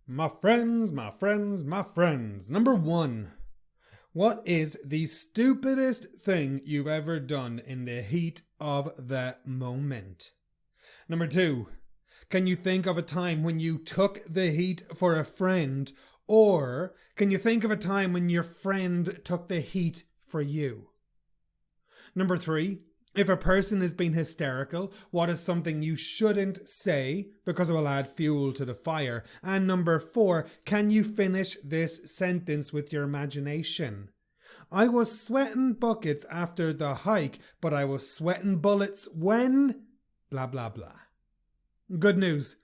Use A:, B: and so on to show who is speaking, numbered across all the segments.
A: My friends, my friends, my friends. Number 1. What is the stupidest thing you've ever done in the heat of the moment? Number 2. Can you think of a time when you took the heat for a friend? Or can you think of a time when your friend took the heat for you? Number 3. If a person is being hysterical, what is something you shouldn't say because it will add fuel to the fire? And number 4, can you finish this sentence with your imagination? I was sweating buckets after the hike, but I was sweating bullets when... blah blah blah. Good news.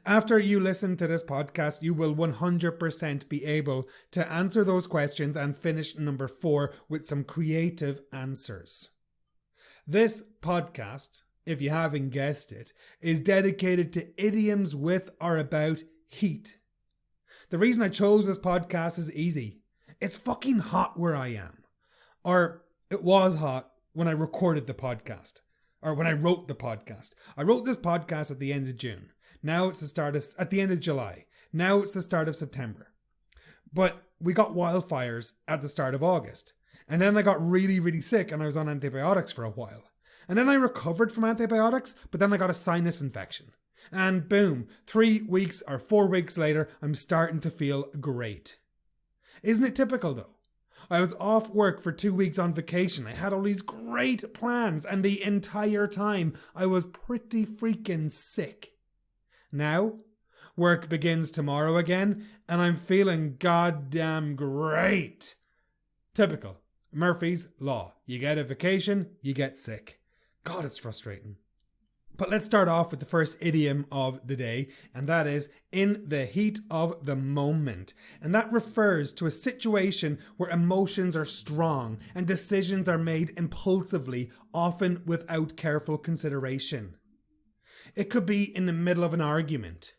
A: After you listen to this podcast, you will 100% be able to answer those questions and finish number 4 with some creative answers. This podcast, if you haven't guessed it, is dedicated to idioms with or about heat. The reason I chose this podcast is easy. It's fucking hot where I am. Or it was hot when I recorded the podcast. Or when I wrote the podcast. I wrote this podcast at the end of June. Now it's at the end of July. Now it's the start of September. But we got wildfires at the start of August. And then I got really, really sick and I was on antibiotics for a while. And then I recovered from antibiotics, but then I got a sinus infection. And boom, 3 weeks or 4 weeks later, I'm starting to feel great. Isn't it typical though? I was off work for 2 weeks on vacation. I had all these great plans and the entire time I was pretty freaking sick. Now, work begins tomorrow again and I'm feeling goddamn great. Typical. Murphy's Law. You get a vacation, you get sick. God, it's frustrating. But let's start off with the first idiom of the day, and that is in the heat of the moment. And that refers to a situation where emotions are strong and decisions are made impulsively, often without careful consideration. It could be in the middle of an argument.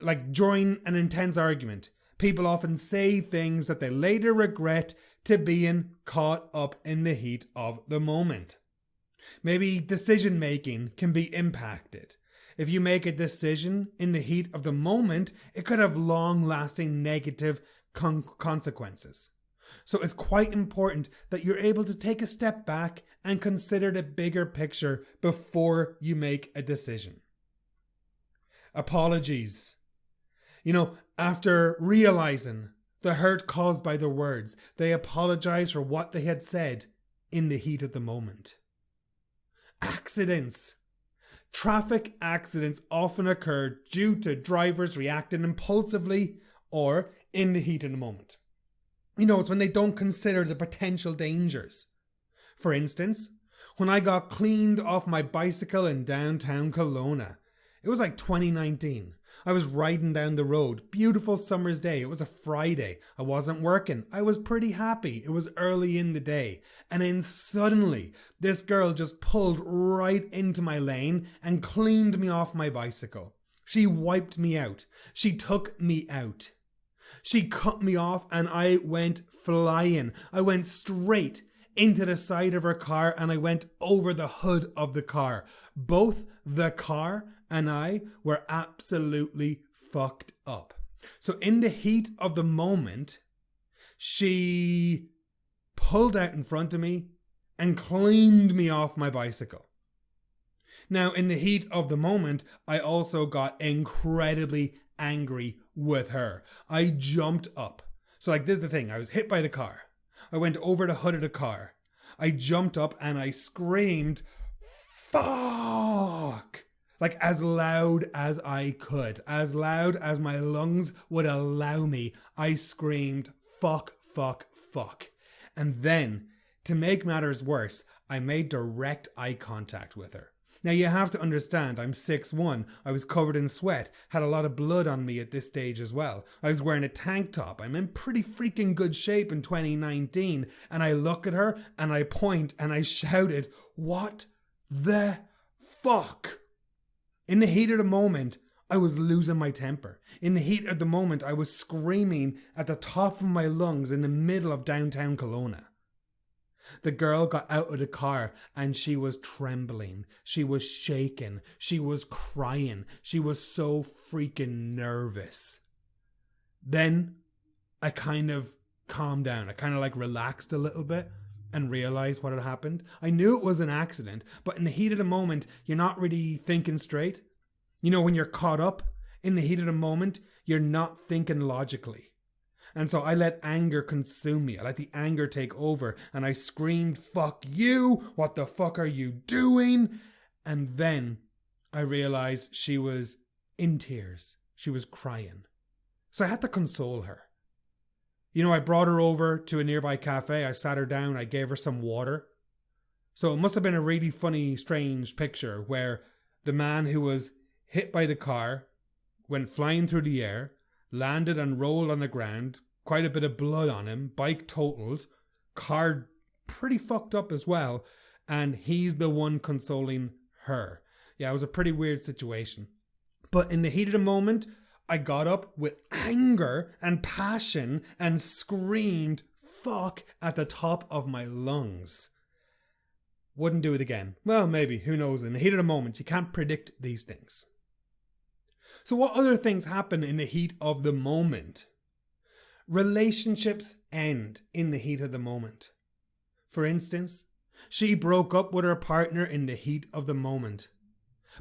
A: Like during an intense argument, people often say things that they later regret to being caught up in the heat of the moment. Maybe decision making can be impacted. If you make a decision in the heat of the moment, it could have long-lasting negative consequences. So it's quite important that you're able to take a step back and consider the bigger picture before you make a decision. Apologies. After realizing the hurt caused by their words, they apologize for what they had said in the heat of the moment. Accidents. Traffic accidents often occur due to drivers reacting impulsively or in the heat of the moment. It's when they don't consider the potential dangers. For instance, when I got cleaned off my bicycle in downtown Kelowna, it was like 2019. I was riding down the road. Beautiful summer's day. It was a Friday. I wasn't working. I was pretty happy. It was early in the day. And then suddenly, this girl just pulled right into my lane and cleaned me off my bicycle. She wiped me out. She took me out. She cut me off and I went flying. I went straight into the side of her car and I went over the hood of the car. Both the car and I were absolutely fucked up. So in the heat of the moment, she pulled out in front of me and cleaned me off my bicycle. Now, in the heat of the moment, I also got incredibly angry with her. I jumped up. So this is the thing. I was hit by the car. I went over the hood of the car. I jumped up and I screamed, "Fuck!" As loud as I could. As loud as my lungs would allow me. I screamed, "Fuck, fuck, fuck." And then, to make matters worse, I made direct eye contact with her. Now you have to understand, I'm 6'1", I was covered in sweat, had a lot of blood on me at this stage as well. I was wearing a tank top, I'm in pretty freaking good shape in 2019, and I look at her, and I point, and I shouted, "What the fuck?" In the heat of the moment, I was losing my temper. In the heat of the moment, I was screaming at the top of my lungs in the middle of downtown Kelowna. The girl got out of the car and she was trembling. She was shaking. She was crying. She was so freaking nervous. Then I kind of calmed down. I kind of like relaxed a little bit and realized what had happened. I knew it was an accident, but in the heat of the moment, you're not really thinking straight. You know, when you're caught up in the heat of the moment, you're not thinking logically. And so I let anger consume me. I let the anger take over and I screamed, "Fuck you! What the fuck are you doing?" And then I realized she was in tears. She was crying. So I had to console her. You know, I brought her over to a nearby cafe. I sat her down. I gave her some water. So it must have been a really funny, strange picture where the man who was hit by the car went flying through the air, landed and rolled on the ground, quite a bit of blood on him, bike totaled, car pretty fucked up as well, and he's the one consoling her. Yeah, it was a pretty weird situation. But in the heat of the moment, I got up with anger and passion and screamed "fuck" at the top of my lungs. Wouldn't do it again. Well, maybe, who knows? In the heat of the moment, you can't predict these things. So what other things happen in the heat of the moment? Relationships end in the heat of the moment. For instance, she broke up with her partner in the heat of the moment.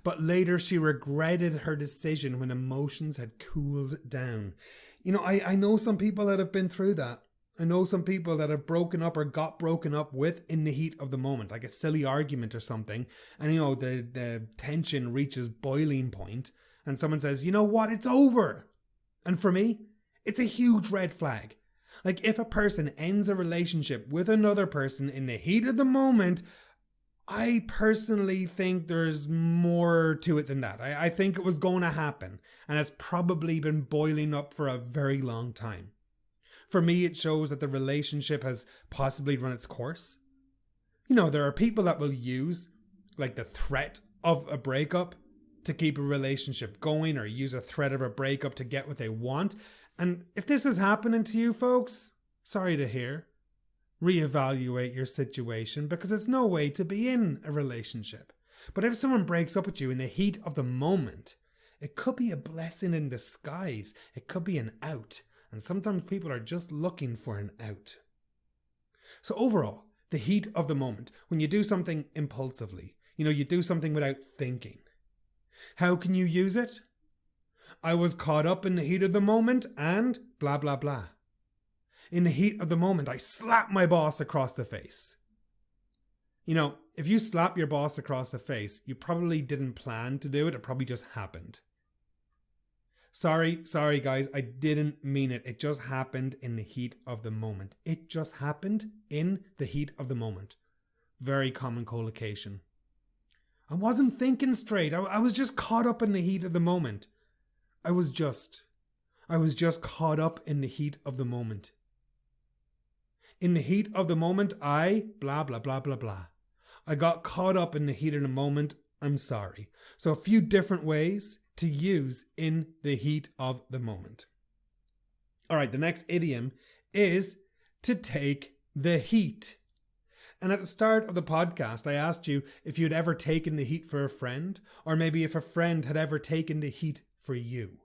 A: But later she regretted her decision when emotions had cooled down. You know, I know some people that have been through that. I know some people that have broken up or got broken up with in the heat of the moment, like a silly argument or something. And, you know, the tension reaches boiling point and someone says, "You know what, it's over." And for me, it's a huge red flag. Like, if a person ends a relationship with another person in the heat of the moment, I personally think there's more to it than that. I think it was going to happen, and it's probably been boiling up for a very long time. For me, it shows that the relationship has possibly run its course. You know, there are people that will use, like, the threat of a breakup to keep a relationship going, or use a threat of a breakup to get what they want. And if this is happening to you folks, sorry to hear. Reevaluate your situation, because it's no way to be in a relationship. But if someone breaks up with you in the heat of the moment, it could be a blessing in disguise. It could be an out. And sometimes people are just looking for an out. So overall, the heat of the moment, when you do something impulsively, you know, you do something without thinking. How can you use it? I was caught up in the heat of the moment and blah, blah, blah. In the heat of the moment, I slapped my boss across the face. You know, if you slap your boss across the face, you probably didn't plan to do it. It probably just happened. Sorry guys, I didn't mean it. It just happened in the heat of the moment. It just happened in the heat of the moment. Very common collocation. I wasn't thinking straight. I was just caught up in the heat of the moment. I was just caught up in the heat of the moment. In the heat of the moment, I blah, blah, blah, blah, blah. I got caught up in the heat of the moment. I'm sorry. So a few different ways to use in the heat of the moment. All right, the next idiom is to take the heat. And at the start of the podcast, I asked you if you'd ever taken the heat for a friend, or maybe if a friend had ever taken the heat for you.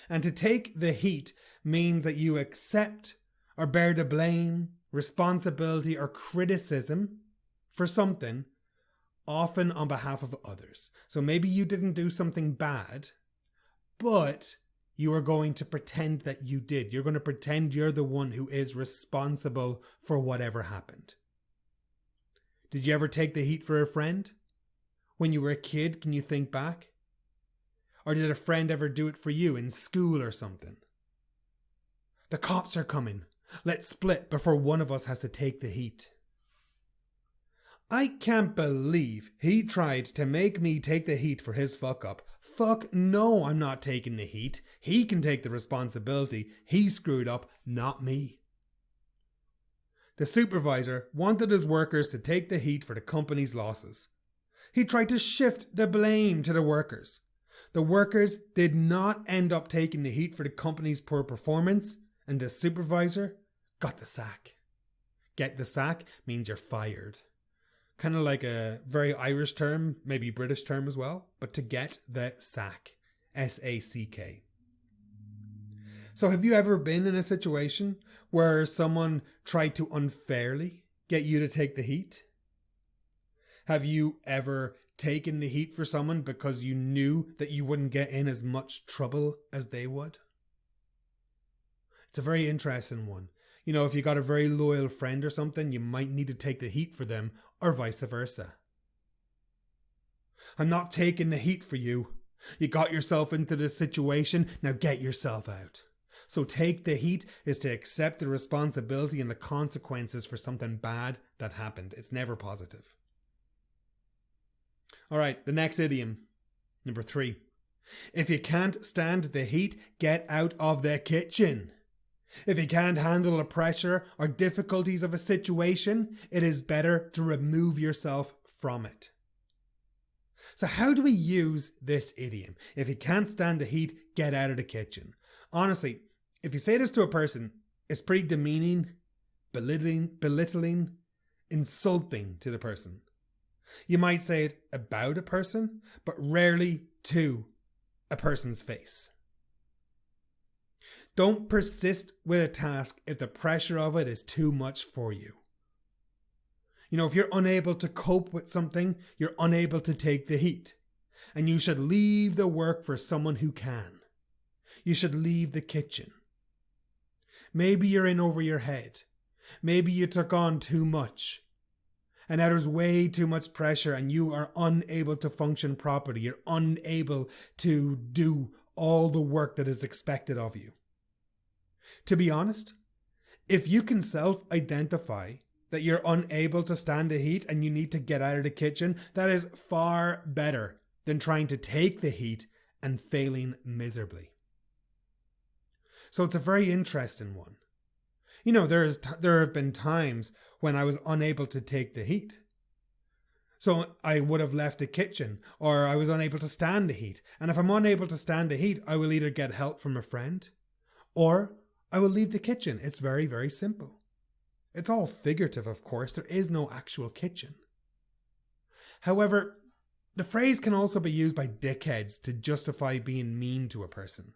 A: And to take the heat means that you accept or bear the blame, responsibility, or criticism for something, often on behalf of others. So maybe you didn't do something bad, but you are going to pretend that you did. You're going to pretend you're the one who is responsible for whatever happened. Did you ever take the heat for a friend? When you were a kid, can you think back? Or did a friend ever do it for you in school or something? The cops are coming. Let's split before one of us has to take the heat. I can't believe he tried to make me take the heat for his fuck up. Fuck no, I'm not taking the heat. He can take the responsibility. He screwed up, not me. The supervisor wanted his workers to take the heat for the company's losses. He tried to shift the blame to the workers. The workers did not end up taking the heat for the company's poor performance, and the supervisor got the sack. Get the sack means you're fired. Kind of like a very Irish term, maybe British term as well, but to get the sack. S-A-C-K. So have you ever been in a situation where someone tried to unfairly get you to take the heat? Have you ever taken the heat for someone because you knew that you wouldn't get in as much trouble as they would? It's a very interesting one. You know, if you got a very loyal friend or something, you might need to take the heat for them, or vice versa. I'm not taking the heat for you. You got yourself into this situation, now get yourself out. So take the heat is to accept the responsibility and the consequences for something bad that happened. It's never positive. Alright, the next idiom. Number 3. If you can't stand the heat, get out of the kitchen. If you can't handle the pressure or difficulties of a situation, it is better to remove yourself from it. So how do we use this idiom? If you can't stand the heat, get out of the kitchen. Honestly, if you say this to a person, it's pretty demeaning, belittling, insulting to the person. You might say it about a person, but rarely to a person's face. Don't persist with a task if the pressure of it is too much for you. You know, if you're unable to cope with something, you're unable to take the heat. And you should leave the work for someone who can. You should leave the kitchen. Maybe you're in over your head. Maybe you took on too much. And now there's way too much pressure and you are unable to function properly. You're unable to do all the work that is expected of you. To be honest, if you can self-identify that you're unable to stand the heat and you need to get out of the kitchen, that is far better than trying to take the heat and failing miserably. So it's a very interesting one. You know, there have been times when I was unable to take the heat. So I would have left the kitchen, or I was unable to stand the heat. And if I'm unable to stand the heat, I will either get help from a friend, or I will leave the kitchen. It's very, very simple. It's all figurative, of course. There is no actual kitchen. However, the phrase can also be used by dickheads to justify being mean to a person.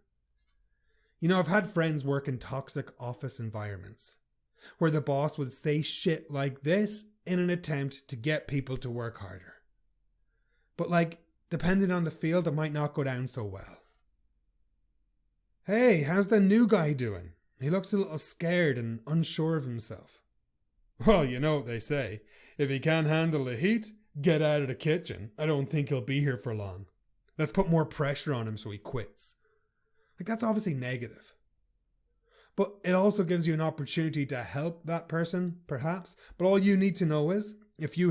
A: You know, I've had friends work in toxic office environments where the boss would say shit like this in an attempt to get people to work harder. But depending on the field, it might not go down so well. Hey, how's the new guy doing? He looks a little scared and unsure of himself. Well, you know what they say. If he can't handle the heat, get out of the kitchen. I don't think he'll be here for long. Let's put more pressure on him so he quits. That's obviously negative. But it also gives you an opportunity to help that person, perhaps. But all you need to know is, if you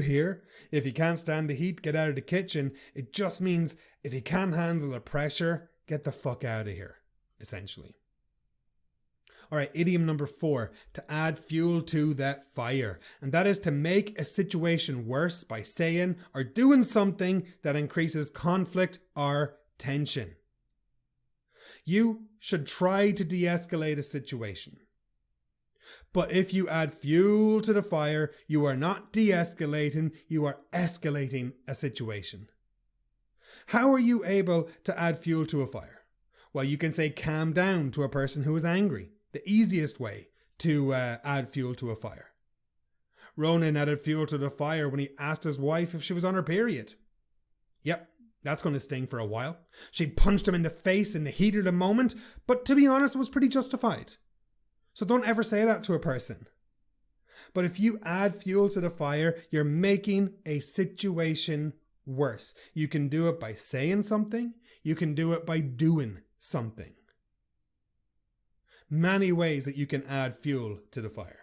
A: can't stand the heat, get out of the kitchen, it just means if you can't handle the pressure, get the fuck out of here, essentially. Alright, idiom number 4, to add fuel to that fire. And that is to make a situation worse by saying or doing something that increases conflict or tension. You should try to de-escalate a situation. But if you add fuel to the fire, you are not de-escalating, you are escalating a situation. How are you able to add fuel to a fire? Well, you can say calm down to a person who is angry. The easiest way to add fuel to a fire. Ronan added fuel to the fire when he asked his wife if she was on her period. Yep, that's going to sting for a while. She punched him in the face in the heat of the moment, but to be honest, it was pretty justified. So don't ever say that to a person. But if you add fuel to the fire, you're making a situation worse. You can do it by saying something. You can do it by doing something. Many ways that you can add fuel to the fire.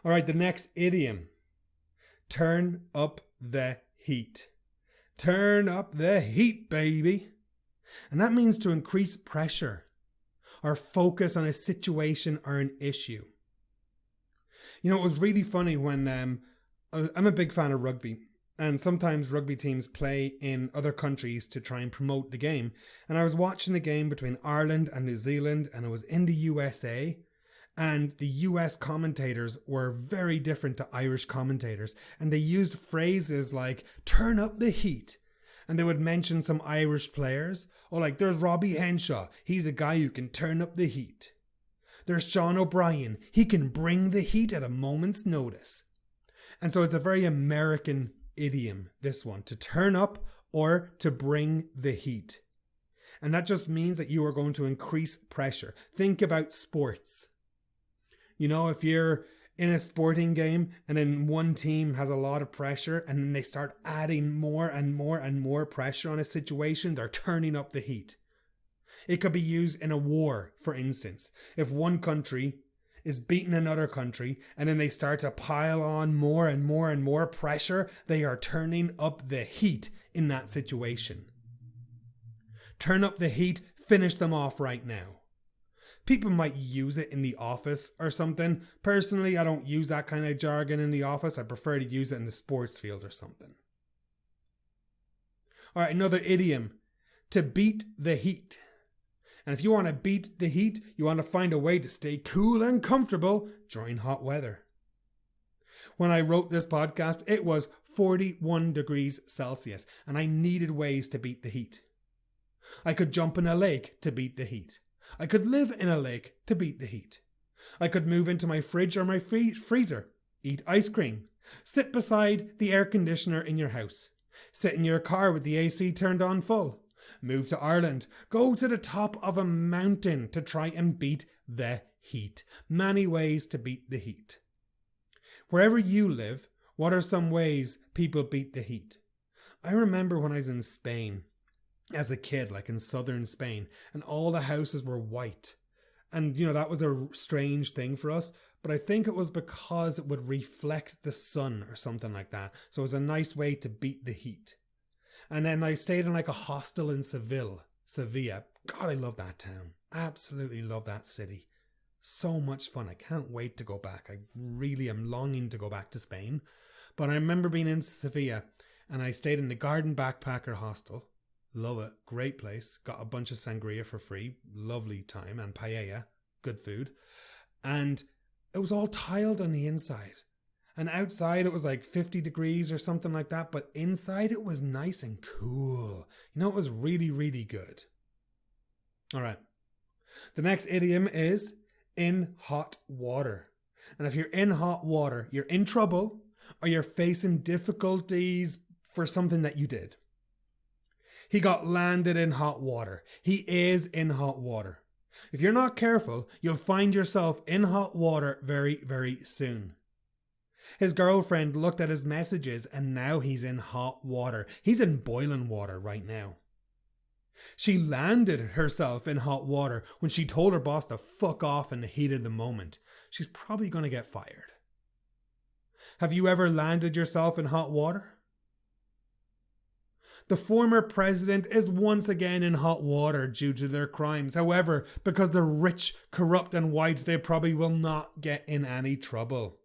A: Alright, the next idiom. Turn up the heat. Turn up the heat, baby. And that means to increase pressure or focus on a situation or an issue. You know, it was really funny when I'm a big fan of rugby. And sometimes rugby teams play in other countries to try and promote the game. And I was watching the game between Ireland and New Zealand, and it was in the USA. And the US commentators were very different to Irish commentators. And they used phrases like, turn up the heat. And they would mention some Irish players, Or like there's Robbie Henshaw. He's a guy who can turn up the heat. There's Sean O'Brien. He can bring the heat at a moment's notice. And so it's a very American idiom, this one, to turn up or to bring the heat. And that just means that you are going to increase pressure. Think about sports. You know, if you're in a sporting game and then one team has a lot of pressure and then they start adding more and more and more pressure on a situation, they're turning up the heat. It could be used in a war, for instance. If one country is beating another country and then they start to pile on more and more and more pressure, they are turning up the heat in that situation. Turn up the heat, finish them off right now. People might use it in the office or something. Personally, I don't use that kind of jargon in the office. I prefer to use it in the sports field or something. All right, another idiom. To beat the heat. And if you want to beat the heat, you want to find a way to stay cool and comfortable during hot weather. When I wrote this podcast, it was 41 degrees Celsius, and I needed ways to beat the heat. I could jump in a lake to beat the heat. I could live in a lake to beat the heat. I could move into my fridge or my freezer, eat ice cream, sit beside the air conditioner in your house, sit in your car with the AC turned on full, move to Ireland, go to the top of a mountain to try and beat the heat. Many ways to beat the heat. Wherever you live, what are some ways people beat the heat? I remember when I was in Spain as a kid, like in southern Spain, and all the houses were white. And, you know, that was a strange thing for us, but I think it was because it would reflect the sun or something like that. So it was a nice way to beat the heat. And then I stayed in like a hostel in Sevilla. God, I love that town. Absolutely love that city. So much fun. I can't wait to go back. I really am longing to go back to Spain. But I remember being in Sevilla and I stayed in the Garden Backpacker Hostel. Love it. Great place. Got a bunch of sangria for free. Lovely time. And paella. Good food. And it was all tiled on the inside. And outside it was like 50 degrees or something like that. But inside it was nice and cool. You know, it was really, really good. All right. The next idiom is in hot water. And if you're in hot water, you're in trouble or you're facing difficulties for something that you did. He got landed in hot water. He is in hot water. If you're not careful, you'll find yourself in hot water very, very soon. His girlfriend looked at his messages and now he's in hot water. He's in boiling water right now. She landed herself in hot water when she told her boss to fuck off in the heat of the moment. She's probably going to get fired. Have you ever landed yourself in hot water? The former president is once again in hot water due to their crimes. However, because they're rich, corrupt and white, they probably will not get in any trouble.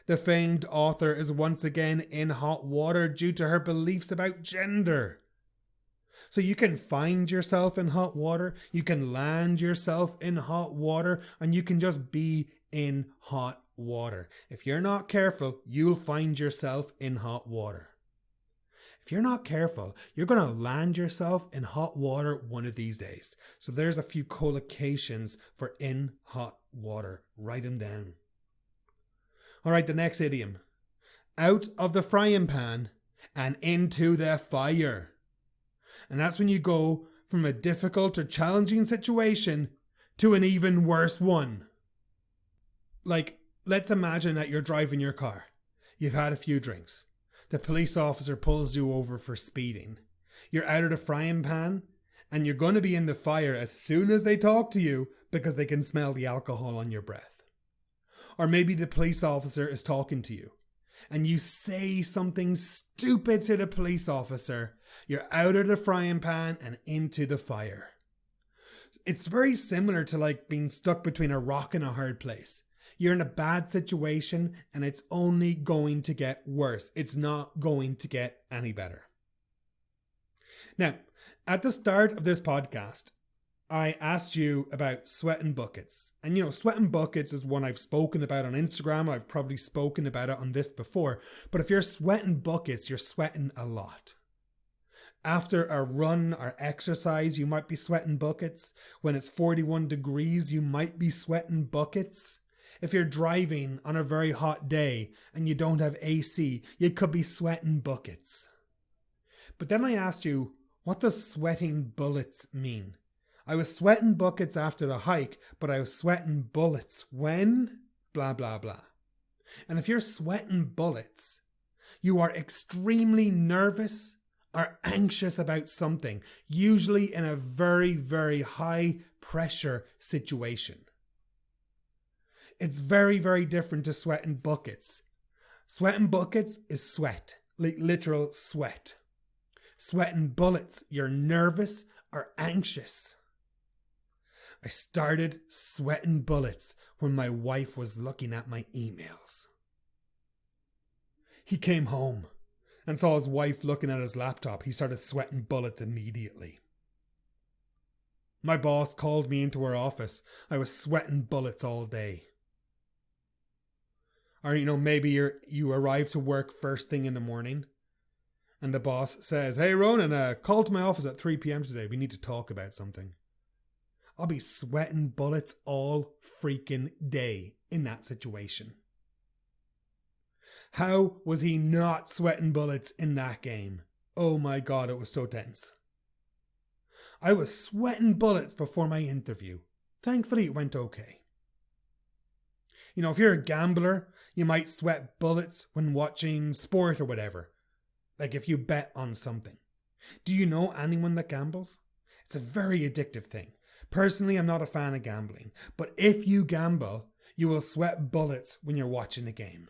A: The famed author is once again in hot water due to her beliefs about gender. So you can find yourself in hot water, you can land yourself in hot water, and you can just be in hot water. If you're not careful, you'll find yourself in hot water. If you're not careful, you're going to land yourself in hot water one of these days. So there's a few collocations for in hot water. Write them down. All right, the next idiom. Out of the frying pan and into the fire. And that's when you go from a difficult or challenging situation to an even worse one. Like, let's imagine that you're driving your car. You've had a few drinks. The police officer pulls you over for speeding. You're out of the frying pan and you're going to be in the fire as soon as they talk to you because they can smell the alcohol on your breath. Or maybe the police officer is talking to you and you say something stupid to the police officer. You're out of the frying pan and into the fire. It's very similar to like being stuck between a rock and a hard place. You're in a bad situation and it's only going to get worse. It's not going to get any better. Now, at the start of this podcast, I asked you about sweating buckets. And you know, sweating buckets is one I've spoken about on Instagram. I've probably spoken about it on this before. But if you're sweating buckets, you're sweating a lot. After a run or exercise, you might be sweating buckets. When it's 41 degrees, you might be sweating buckets. If you're driving on a very hot day and you don't have AC, you could be sweating buckets. But then I asked you, what does sweating bullets mean? I was sweating buckets after the hike, but I was sweating bullets when? Blah, blah, blah. And if you're sweating bullets, you are extremely nervous or anxious about something, usually in a very, very high pressure situation. It's very, very different to sweating buckets. Sweating buckets is sweat, like literal sweat. Sweating bullets, you're nervous or anxious. I started sweating bullets when my wife was looking at my emails. He came home and saw his wife looking at his laptop. He started sweating bullets immediately. My boss called me into her office. I was sweating bullets all day. Or, maybe you arrive to work first thing in the morning and the boss says, "Hey, Ronan, call to my office at 3 p.m. today. We need to talk about something." I'll be sweating bullets all freaking day in that situation. How was he not sweating bullets in that game? Oh my God, it was so tense. I was sweating bullets before my interview. Thankfully, it went okay. If you're a gambler, you might sweat bullets when watching sport or whatever. Like if you bet on something. Do you know anyone that gambles? It's a very addictive thing. Personally, I'm not a fan of gambling. But if you gamble, you will sweat bullets when you're watching a game.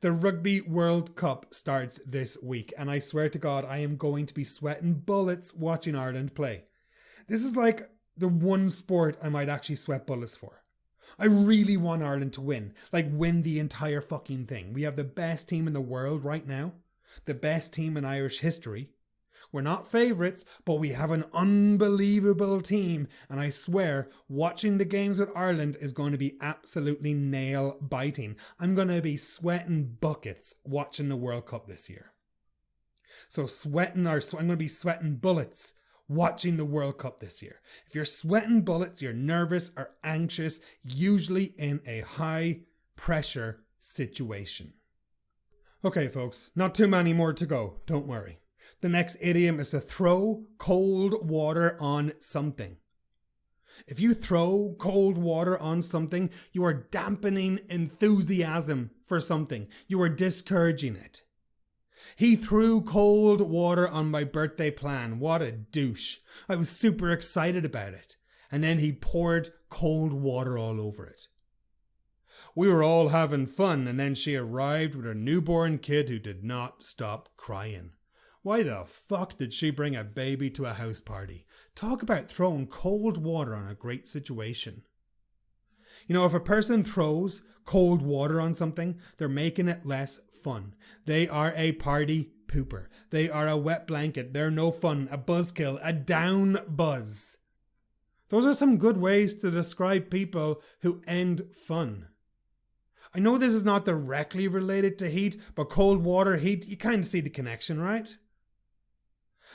A: The Rugby World Cup starts this week, and I swear to God, I am going to be sweating bullets watching Ireland play. This is like the one sport I might actually sweat bullets for. I really want Ireland to win. Like, win the entire fucking thing. We have the best team in the world right now. The best team in Irish history. We're not favourites, but we have an unbelievable team. And I swear, watching the games with Ireland is going to be absolutely nail-biting. I'm going to be sweating buckets watching the World Cup this year. So I'm going to be sweating bullets watching the World Cup this year. If you're sweating bullets, you're nervous or anxious, usually in a high-pressure situation. Okay, folks, not too many more to go. Don't worry. The next idiom is to throw cold water on something. If you throw cold water on something, you are dampening enthusiasm for something. You are discouraging it. He threw cold water on my birthday plan. What a douche. I was super excited about it. And then he poured cold water all over it. We were all having fun, and then she arrived with her newborn kid who did not stop crying. Why the fuck did she bring a baby to a house party? Talk about throwing cold water on a great situation. If a person throws cold water on something, they're making it less fun. They are a party pooper. They are a wet blanket. They're no fun. A buzzkill. A down buzz. Those are some good ways to describe people who end fun. I know this is not directly related to heat, but cold water, heat, you kind of see the connection, right?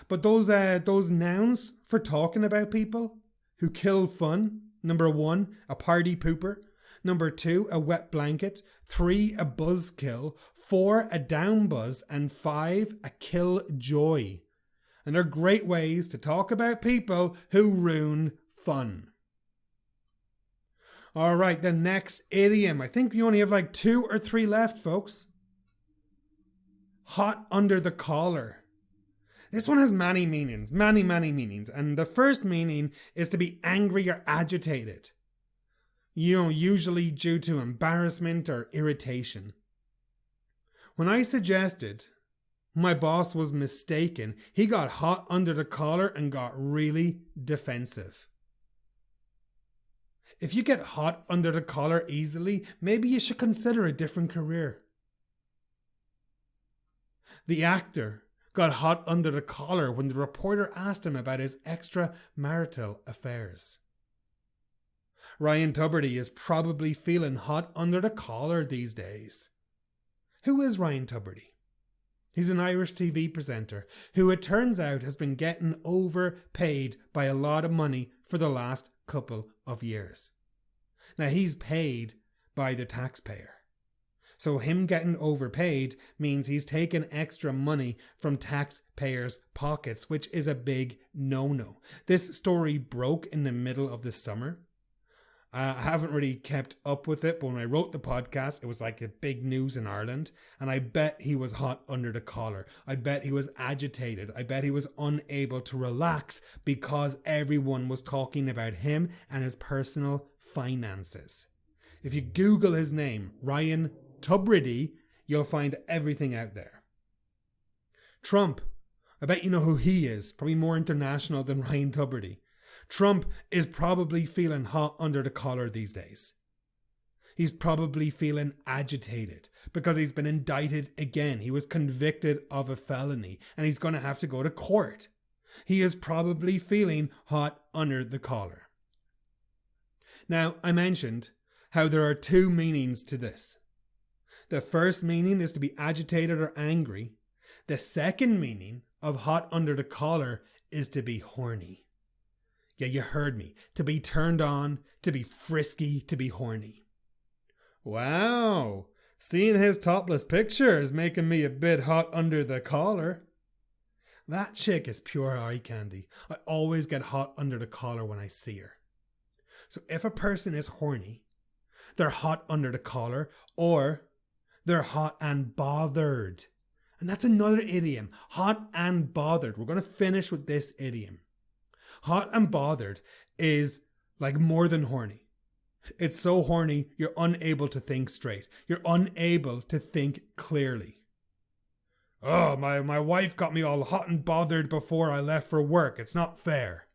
A: But those nouns for talking about people who kill fun. Number 1, a party pooper. Number 2, a wet blanket. 3, a buzzkill. 4, a down buzz. And 5, a killjoy. And they're great ways to talk about people who ruin fun. All right, the next idiom. I think we only have like 2 or 3 left, folks. Hot under the collar. This one has many meanings, many meanings. And the first meaning is to be angry or agitated. Usually due to embarrassment or irritation. When I suggested my boss was mistaken, he got hot under the collar and got really defensive. If you get hot under the collar easily, maybe you should consider a different career. The actor got hot under the collar when the reporter asked him about his extramarital affairs. Ryan Tuberty is probably feeling hot under the collar these days. Who is Ryan Tuberty? He's an Irish TV presenter who it turns out has been getting overpaid by a lot of money for the last couple of years. Now he's paid by the taxpayer. So him getting overpaid means he's taken extra money from taxpayers' pockets, which is a big no-no. This story broke in the middle of the summer. I haven't really kept up with it, but when I wrote the podcast, it was like a big news in Ireland, and I bet he was hot under the collar. I bet he was agitated. I bet he was unable to relax because everyone was talking about him and his personal finances. If you Google his name, Ryan Tubridy, you'll find everything out there. Trump, I bet you know who he is, probably more international than Ryan Tubridy. Trump is probably feeling hot under the collar these days. He's probably feeling agitated because he's been indicted again. He was convicted of a felony and he's going to have to go to court. He is probably feeling hot under the collar. Now, I mentioned how there are two meanings to this. The first meaning is to be agitated or angry. The second meaning of hot under the collar is to be horny. Yeah, you heard me. To be turned on, to be frisky, to be horny. Wow, seeing his topless picture is making me a bit hot under the collar. That chick is pure eye candy. I always get hot under the collar when I see her. So if a person is horny, they're hot under the collar, or they're hot and bothered. And that's another idiom, hot and bothered. We're going to finish with this idiom. Hot and bothered is like more than horny. It's so horny, you're unable to think straight. You're unable to think clearly. Oh, my wife got me all hot and bothered before I left for work. It's not fair.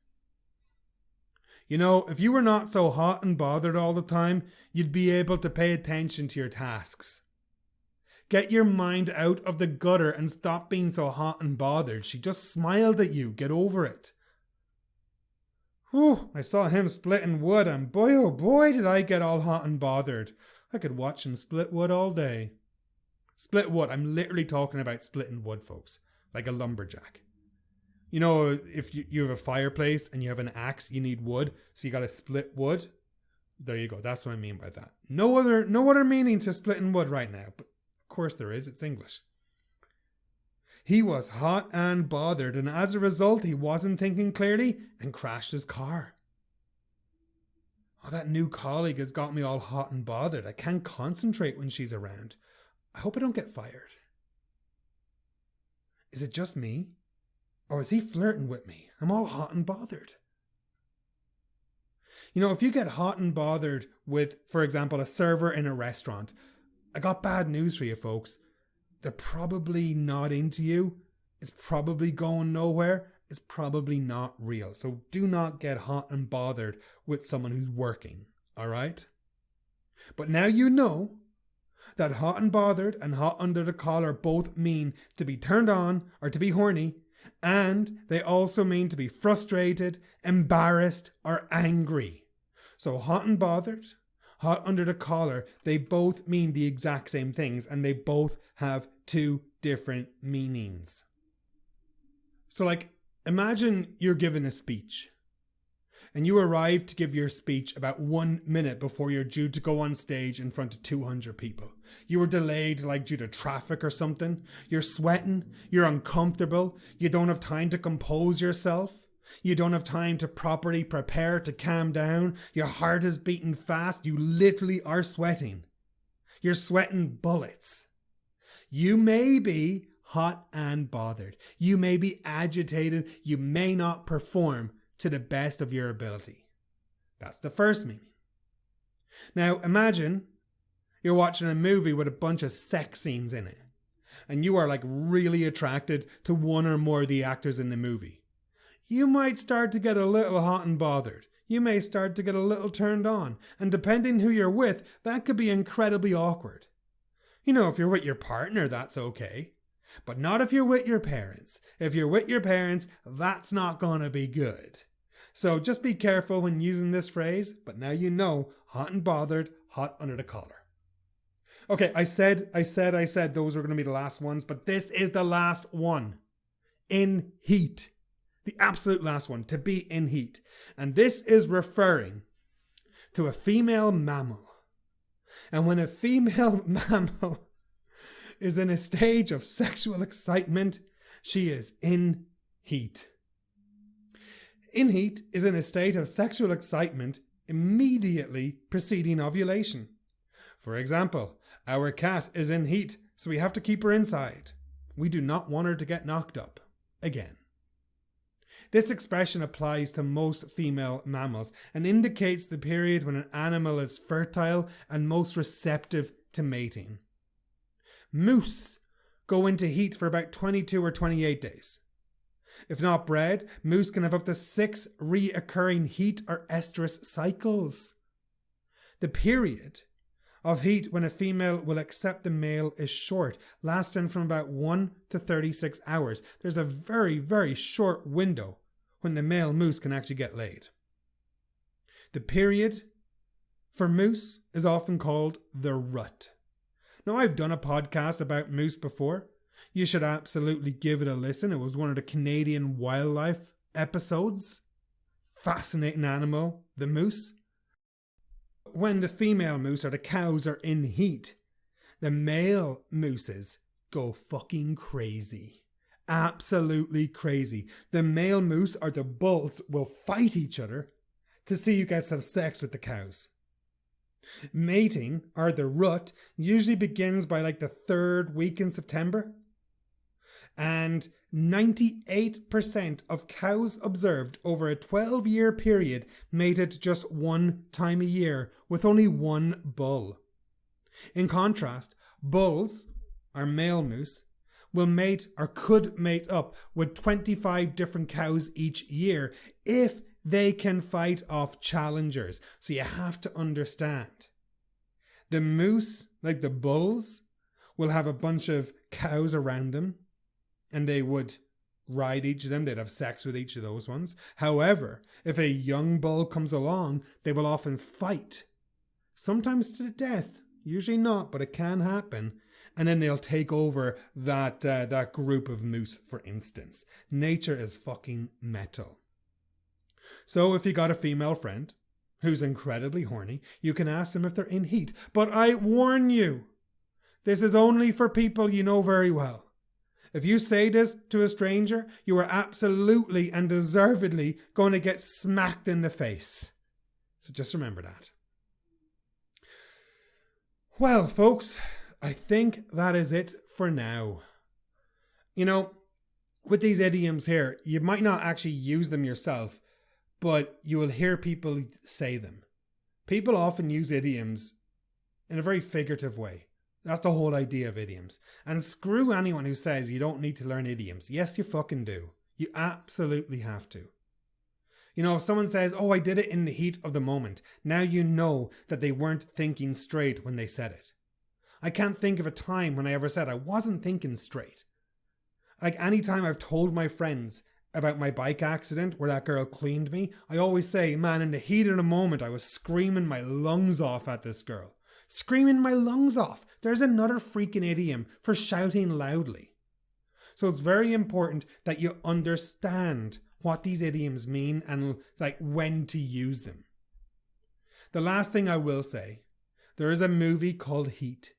A: You know, if you were not so hot and bothered all the time, you'd be able to pay attention to your tasks. Get your mind out of the gutter and stop being so hot and bothered. She just smiled at you. Get over it. Whew, I saw him splitting wood and boy oh boy did I get all hot and bothered. I could watch him split wood all day. Split wood, I'm literally talking about splitting wood, folks. Like a lumberjack. You know, if you have a fireplace and you have an axe, you need wood, so you gotta split wood. There you go, that's what I mean by that. No other meaning to splitting wood right now, but of course there is, it's English. He was hot and bothered, and as a result, he wasn't thinking clearly and crashed his car. Oh, that new colleague has got me all hot and bothered. I can't concentrate when she's around. I hope I don't get fired. Is it just me? Or is he flirting with me? I'm all hot and bothered. You know, if you get hot and bothered with, for example, a server in a restaurant, I got bad news for you, folks. They're probably not into you. It's probably going nowhere. It's probably not real. So do not get hot and bothered with someone who's working. All right? But now you know that hot and bothered and hot under the collar both mean to be turned on or to be horny. And they also mean to be frustrated, embarrassed, or angry. So hot and bothered, hot under the collar, they both mean the exact same things, and they both have two different meanings. So like, imagine you're given a speech and you arrive to give your speech about 1 minute before you're due to go on stage in front of 200 people. You were delayed like due to traffic or something. You're sweating, you're uncomfortable, you don't have time to compose yourself. You don't have time to properly prepare to calm down. Your heart is beating fast. You literally are sweating. You're sweating bullets. You may be hot and bothered. You may be agitated. You may not perform to the best of your ability. That's the first meaning. Now imagine you're watching a movie with a bunch of sex scenes in it, and you are like really attracted to one or more of the actors in the movie. You might start to get a little hot and bothered. You may start to get a little turned on. And depending who you're with, that could be incredibly awkward. You know, if you're with your partner, that's okay. But not if you're with your parents. If you're with your parents, that's not gonna be good. So just be careful when using this phrase, but now you know, hot and bothered, hot under the collar. Okay, I said those were going to be the last ones, but this is the last one. In heat. The absolute last one, to be in heat. And this is referring to a female mammal. And when a female mammal is in a stage of sexual excitement, she is in heat. In heat is in a state of sexual excitement immediately preceding ovulation. For example, our cat is in heat, so we have to keep her inside. We do not want her to get knocked up again. This expression applies to most female mammals and indicates the period when an animal is fertile and most receptive to mating. Moose go into heat for about 22 or 28 days. If not bred, moose can have up to 6 reoccurring heat or estrus cycles. The period of heat when a female will accept the male is short, lasting from about 1 to 36 hours. There's a very, very short window when the male moose can actually get laid. The period for moose is often called the rut. Now, I've done a podcast about moose before. You should absolutely give it a listen. It was one of the Canadian wildlife episodes. Fascinating animal, the moose. When the female moose or the cows are in heat, the male mooses go fucking crazy. Absolutely crazy. The male moose or the bulls will fight each other to see who gets to have sex with the cows. Mating, or the rut, usually begins by like the 3rd week in September. And 98% of cows observed over a 12-year period mated just one time a year with only one bull. In contrast, bulls, or male moose, will mate or could mate up with 25 different cows each year if they can fight off challengers. So you have to understand. The moose, like the bulls, will have a bunch of cows around them and they would ride each of them. They'd have sex with each of those ones. However, if a young bull comes along, they will often fight. Sometimes to the death. Usually not, but it can happen. And then they'll take over that group of moose, for instance. Nature is fucking metal. So if you got a female friend who's incredibly horny, you can ask them if they're in heat. But I warn you, this is only for people you know very well. If you say this to a stranger, you are absolutely and deservedly going to get smacked in the face. So just remember that. Well, folks, I think that is it for now. You know, with these idioms here, you might not actually use them yourself, but you will hear people say them. People often use idioms in a very figurative way. That's the whole idea of idioms. And screw anyone who says you don't need to learn idioms. Yes, you fucking do. You absolutely have to. You know, if someone says, oh, I did it in the heat of the moment, now you know that they weren't thinking straight when they said it. I can't think of a time when I ever said I wasn't thinking straight. Like any time I've told my friends about my bike accident where that girl cleaned me, I always say, man, in the heat of the moment, I was screaming my lungs off at this girl. Screaming my lungs off. There's another freaking idiom for shouting loudly. So it's very important that you understand what these idioms mean and like when to use them. The last thing I will say, there is a movie called Heat.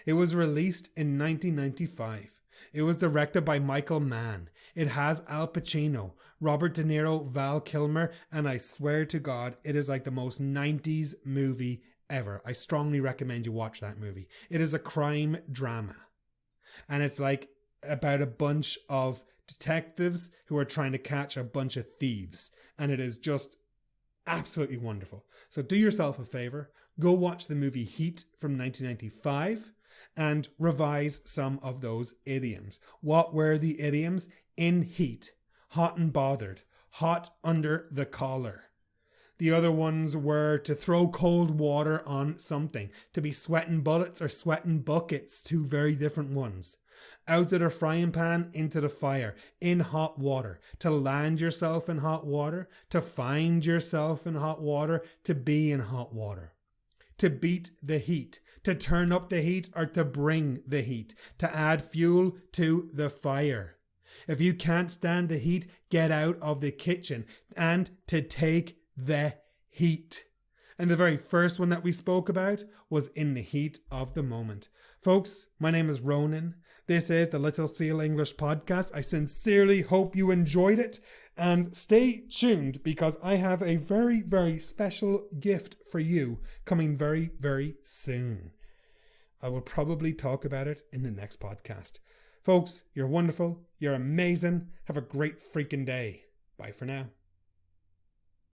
A: It was released in 1995. It was directed by Michael Mann. It has Al Pacino, Robert De Niro, Val Kilmer, and I swear to God, it is like the most 90s movie ever. I strongly recommend you watch that movie. It is a crime drama. And it's like about a bunch of detectives who are trying to catch a bunch of thieves. And it is just absolutely wonderful. So do yourself a favor. Go watch the movie Heat from 1995 and revise some of those idioms. What were the idioms? In heat, hot and bothered, hot under the collar. The other ones were to throw cold water on something, to be sweating bullets or sweating buckets, 2 very different ones. Out of the frying pan, into the fire, in hot water, to land yourself in hot water, to find yourself in hot water, to be in hot water. to beat the heat, to turn up the heat, or to bring the heat, to add fuel to the fire. If you can't stand the heat, get out of the kitchen, and to take the heat. And the very first one that we spoke about was in the heat of the moment. Folks, my name is Ronan. This is the Little Seal English Podcast. I sincerely hope you enjoyed it. And stay tuned because I have a very, very special gift for you coming very, very soon. I will probably talk about it in the next podcast. Folks, you're wonderful. You're amazing. Have a great freaking day. Bye for now.